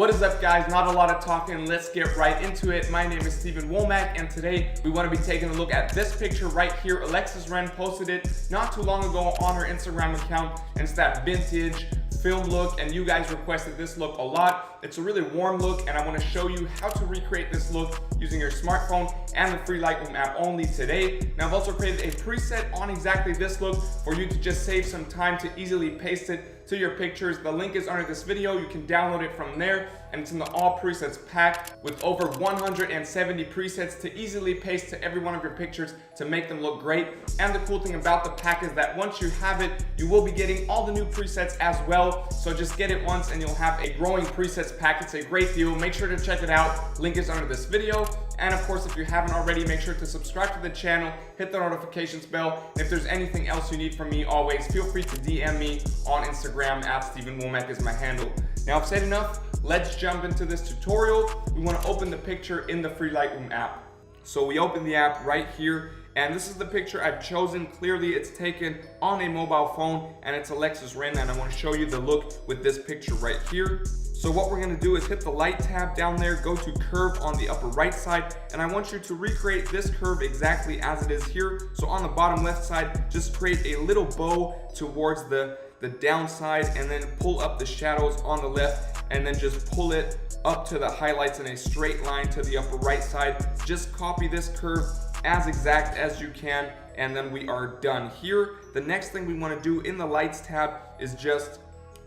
What is up, guys? Not a lot of talking, let's get right into it. My name is Wommack, and today we want to be taking a look at this picture right here. ALEXIS REN posted it not too long ago on her Instagram account, and it's that vintage film look, and you guys requested this look a lot. It's a really warm look, and I want to show you how to recreate this look using your smartphone and the free Lightroom app only today. Now, I've also created a preset on exactly this look for you to just save some time to easily paste it to your pictures. The link is under this video. You can download it from there, and it's in the all presets pack with over 170 presets to easily paste to every one of your pictures to make them look great. And the cool thing about the pack is that once you have it, you will be getting all the new presets as well. So just get it once and you'll have a growing presets pack. It's a great deal. Make sure to check it out. Link is under this video. And of course, if you haven't already, make sure to subscribe to the channel, hit the notifications bell. And if there's anything else you need from me, always feel free to DM me on Instagram at Wommack is my handle. Now, I've said enough. Let's jump into this tutorial. We want to open the picture in the free Lightroom app. So we open the app right here, and this is the picture I've chosen. Clearly, it's taken on a mobile phone, and it's ALEXIS REN, and I want to show you the look with this picture right here. So what we're going to do is hit the light tab down there, go to curve on the upper right side, and I want you to recreate this curve exactly as it is here. So on the bottom left side, just create a little bow towards the downside, and then pull up the shadows on the left, and then just pull it up to the highlights in a straight line to the upper right side. Just copy this curve as exact as you can, and then we are done here. The next thing we want to do in the lights tab is just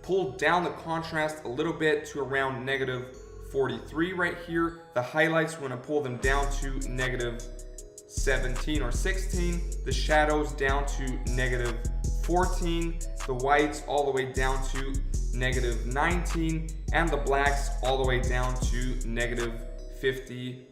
pull down the contrast a little bit to around -43 right here. The highlights, we want to pull them down to -17 or 16. The shadows down to -14. The whites all the way down to -19, and the blacks all the way down to -50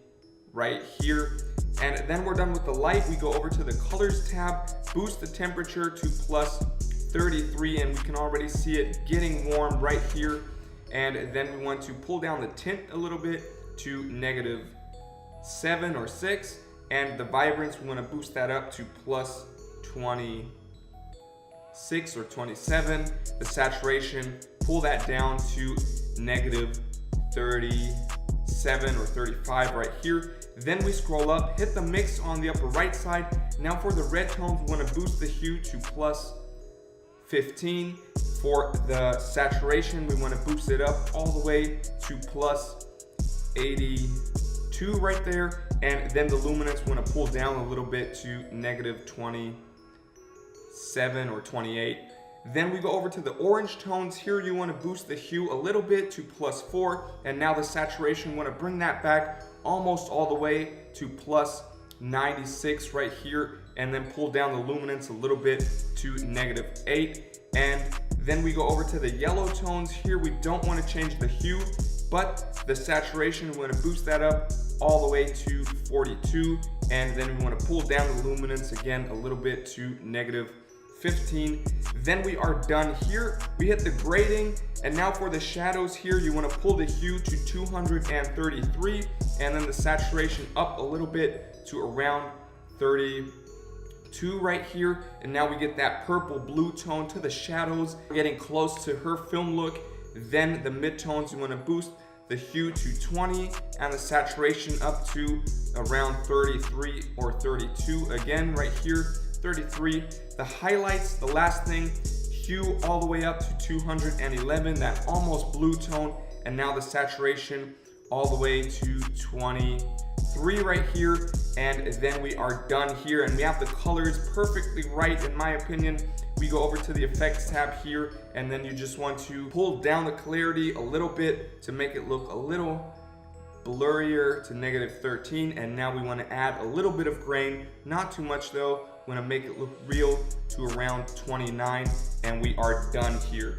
right here. And then we're done with the light. We go over to the colors tab, boost the temperature to +33, and we can already see it getting warm right here. And then we want to pull down the tint a little bit to -7 or 6, and the vibrance, we want to boost that up to +26 or 27. The saturation, pull that down to -37 or 35 right here. Then we scroll up, hit the mix on the upper right side. Now for the red tones, we want to boost the hue to +15. For the saturation, we want to boost it up all the way to +82 right there. And then the luminance, we want to pull down a little bit to -27 or 28. Then we go over to the orange tones. Here you want to boost the hue a little bit to +4, and now the saturation, we want to bring that back almost all the way to +96 right here, and then pull down the luminance a little bit to -8. And then we go over to the yellow tones. Here we don't want to change the hue, but the saturation, we want to boost that up all the way to 42, and then we want to pull down the luminance again a little bit to -15. Then we are done here. We hit the grading, and now for the shadows here, you want to pull the hue to 233, and then the saturation up a little bit to around 32 right here. And now we get that purple blue tone to the shadows. We're getting close to her film look. Then the midtones, you want to boost the hue to 20, and the saturation up to around 33 or 32 again right here. 33. The highlights, the last thing, hue all the way up to 211, that almost blue tone, and now the saturation all the way to 23 right here. And then we are done here, and we have the colors perfectly right in my opinion. We go over to the effects tab here, and then you just want to pull down the clarity a little bit to make it look a little blurrier to -13. And now we want to add a little bit of grain, not too much though. We want to make it look real to around 29, and we are done here.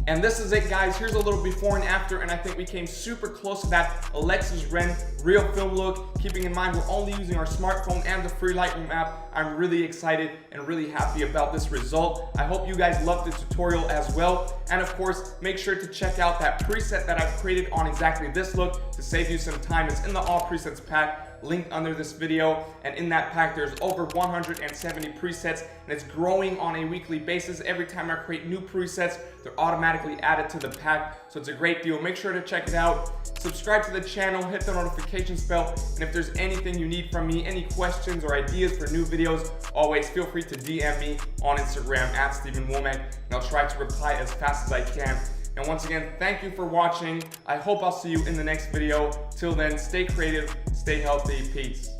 And this is it, guys. Here's a little before and after, and I think we came super close to that ALEXIS REN real film look. Keeping in mind, we're only using our smartphone and the free Lightroom app. I'm really excited and really happy about this result. I hope you guys loved the tutorial as well. And of course, make sure to check out that preset that I've created on exactly this look to save you some time. It's in the all presets pack linked under this video. And in that pack, there's over 170 presets, and it's growing on a weekly basis. Every time I create new presets, they're automatically added to the pack. So it's a great deal. Make sure to check it out. Subscribe to the channel, hit the notifications bell, and if there's anything you need from me, any questions or ideas for new videos, always feel free to DM me on Instagram at Wommack, and I'll try to reply as fast as I can. And once again, thank you for watching. I hope I'll see you in the next video. Till then, stay creative, stay healthy, peace.